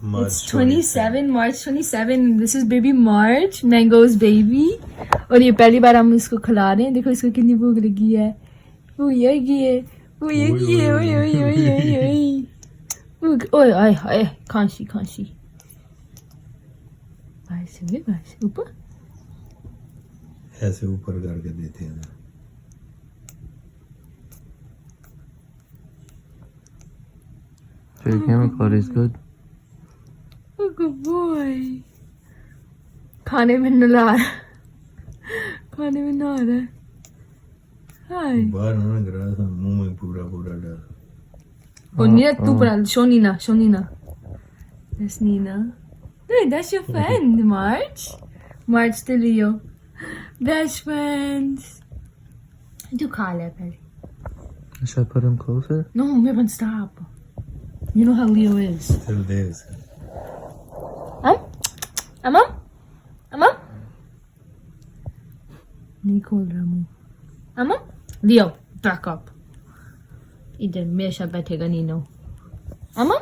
March It's 27, March 27. This is baby March, Mango's baby. और ये पहली बार हम इसको खिला रहे हैं. देखो इसको कितनी भूख लगी है. वो ये है. वो ये है. ओए आए आए खांसी. बाहर से ऊपर. ऐसे ऊपर करके देते हैं. So your camera quality is good. Oh, good boy. खाने में नला रहा. Hi. बाहर ना गिरा था मुंह में पूरा डाल. Oh, Nina, tu para. Show Nina. That's Nina. Hey, that's your friend, March. March to Leo. Best friends. Do call it, Perry. Should I put him closer? No, Mirban, stop. You know how Leo is. Still there. Amma? Nicole Ramu. Amma? Leo, back up. इधर हमेशा बैठेगा Nino. अम्मा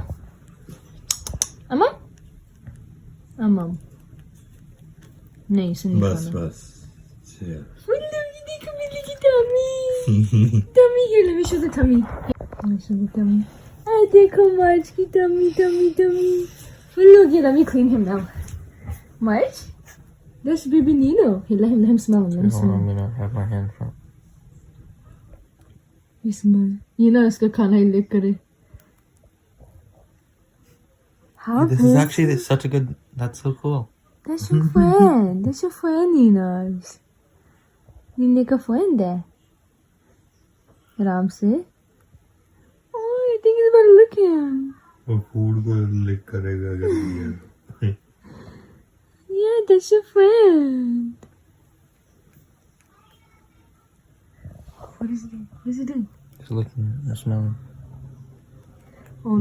नहीं सुनी. बस देखो मेरी tummy here. Let me show the tummy. देखो March की tummy. Look, let me clean him now. March, that's baby Nino. Hey, let him smell him. Hold on, I'm gonna have my hand front. You smell. You know इसका खाना ही लिक करे. How This good? is actually such a good. That's so cool. That's your friend. That's your friend, Nina's. Nina का friend है. आराम से. Oh, I think he's about to look at him. वो food को लिक करेगा अगर Yeah, that's your friend. What is he doing? Just looking, just smelling. Oh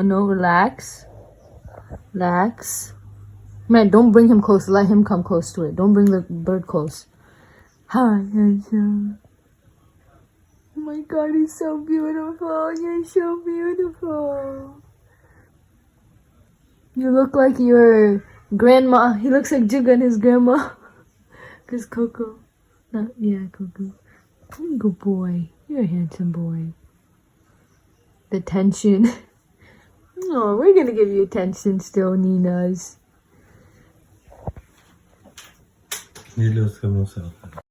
no, relax. Man, don't bring him close. Let him come close to it. Don't bring the bird close. Hi, handsome. Oh my God, he's so beautiful. You're so beautiful. You look like your grandma. He looks like Jigga and his grandma. Cause Coco. Coco. Good boy. You're a handsome boy. The tension. Oh, we're gonna give you attention still, Nina's. ये लो उसका मुंह साफ.